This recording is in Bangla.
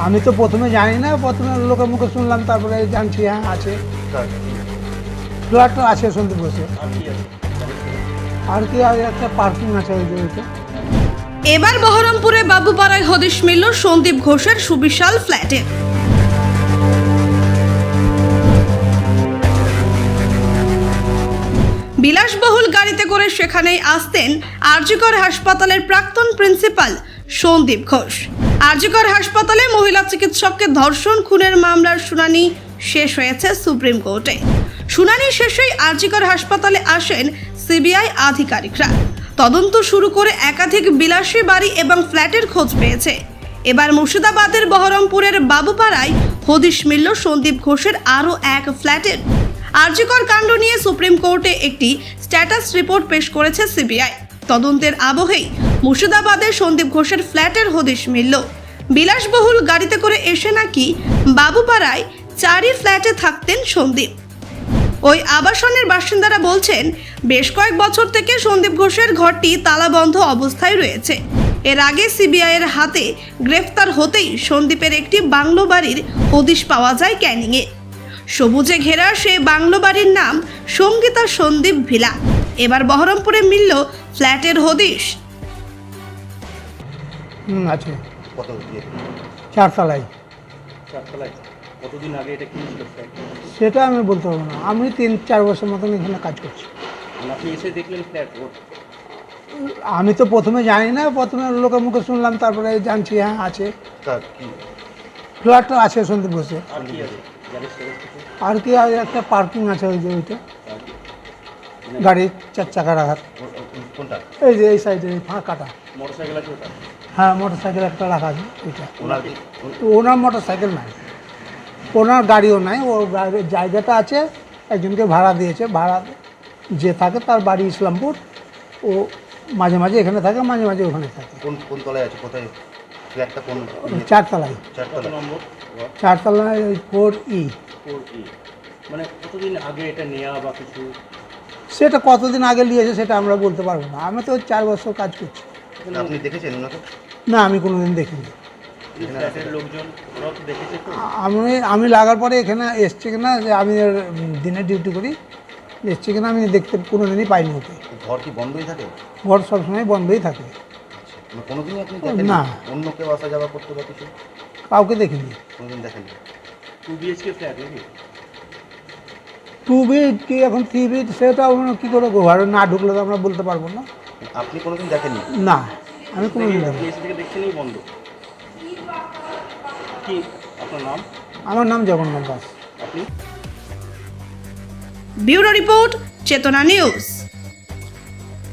আমি তো প্রথমে জানি না, প্রথমে লোকের মুখে শুনলাম, তারপরে জানছি হ্যাঁ আছে, ফ্ল্যাট আছে সন্দীপ ঘোষে। আর কি আর একটা পার্কিং আছে ওই জায়গাতে। এবার বহরমপুরে বাবুপাড়ায় হদিশ মিলল সন্দীপ ঘোষের সুবিশাল ফ্ল্যাটে। বিলাসবহুল গাড়িতে করে সেখানেই আসতেন আরজিকর হাসপাতালের প্রাক্তন প্রিন্সিপাল সন্দীপ ঘোষ। আরজিকর হাসপাতালে মহিলা চিকিৎসককে ধর্ষণ খুনের মামলার শুনানি শেষ হয়েছে সুপ্রিম কোর্টে। শুনানি শেষেই আরজিকর হাসপাতালে আসেন সিবিআই আধিকারিকরা। তদন্ত শুরু করে একাধিক বিলাসী বাড়ি এবং ফ্ল্যাটের খোঁজ পেয়েছে। এবার মুর্শিদাবাদের বহরমপুরের বাবুপাড়ায় হদিশ মিলল সন্দীপ ঘোষের আরও এক ফ্ল্যাটের। আরজিকর কাণ্ড নিয়ে সুপ্রিম কোর্টে একটি স্ট্যাটাস রিপোর্ট পেশ করেছে সিবিআই। তদন্তের আবহেই মুর্শিদাবাদের সন্দীপ ঘোষের ফ্ল্যাটের হদিশ মিলল। বিলাসবহুল গাড়িতে করে এসে নাকি বাবুপাড়ায় 4ই ফ্ল্যাটে থাকতেন সন্দীপ। ওই আবাসনের বাসিন্দারা বলছেন, বেশ কয়েক বছর থেকে সন্দীপ ঘোষের ঘরটি তালাবন্ধ অবস্থায় রয়েছে। এর আগে সিবিআইয়ের হাতে গ্রেফতার হতেই সন্দীপের একটি বাংলো বাড়ির হদিশ পাওয়া যায় ক্যানিংয়ে। সবুজে ঘেরা সেই বাংলো বাড়ির নাম সঙ্গীতা সন্দীপ ভিলা। এবার বহরমপুরে মিলল ফ্ল্যাটের হদিশ। আছে কত দিয়ে? 4 তলায়। চারতলায়। কতদিন আগে এটা কিনেছিল ফ্ল্যাট? সেটা আমি বলতে পারবো না, আমি 3-4 বছর মতন এখানে কাজ করছি। মানে আপনি এসে দেখলেন ফ্ল্যাট? আমি তো প্রথমে জানি না, প্রথমে লোকের মুখে শুনলাম, তারপরে জানছি হ্যাঁ আছে, তার কি ফ্ল্যাট আছে সন্দীপ ঘোষে। আর কি আছে জানেন সেটা? আর কি আর একটা পার্কিং আছে ওই যে ওইটা, গাড়ির 4 চাকা রাখার। কোনটা? এই যে এই সাইডে ফাঁকাটা। মোটরসাইকেল আছে ওটা? হ্যাঁ, মোটরসাইকেল একটা রাখা আছে ওইটা। ওনার তো ওনার মোটরসাইকেল নাই, ওনার গাড়িও নাই। ও গাড়ির জায়গাটা আছে, একজনকে ভাড়া দিয়েছে। ভাড়া যে থাকে তার বাড়ি ইসলামপুর। ও মাঝে মাঝে এখানে থাকে, মাঝে মাঝে ওখানে থাকে। কোন কোন তলায় আছে? কোথায় ফ্ল্যাটটা? কোন 4 তলায়। চারতলা নম্বর? 4 তলায় 4E। 4E। মানে কতদিন আগে এটা নেওয়া বা কিছু? সেটা কতদিন আগে নিয়েছে সেটা আমরা বলতে পারবো না, আমি তো 4 বছর কাজ করছি। আপনি দেখেছেন ওনাকে? না, আমি কোনোদিন দেখিনি। ফ্ল্যাটের লোকজন ওরা তো দেখেছে তো? আমি লাগার পরে এখানে এসছে কিনা, যে আমি দিনে ডিউটি করি, এসছে কিনা আমি দেখতে কোনোদিনই পাইনি ওকে। ঘর কি বন্ধই থাকে? ঘর সবসময় বন্ধই থাকে। মানে কোনোদিনই আপনি দেখেন না। অন্য কেউ আসা যাওয়া করতে বা কিছু? কাউকে দেখিনি। কোনোদিন দেখেননি? 2 BHK ফ্ল্যাট নাকি? 2 বিট কি এখন 3 বিট, সেটা আমরা কী করে ঘরে না ঢুকলে তো আমরা বলতে পারবো না। আপনি কোনোদিন দেখেননি? না, আমি কোনোদিন দেখিনি। আপনি এসে থেকে দেখছেনই বন্ধ। কি আপনার নাম? আমার নাম জগন্নাথ দাস। আপনি? ব্যুরো রিপোর্ট, চেতনা নিউজ।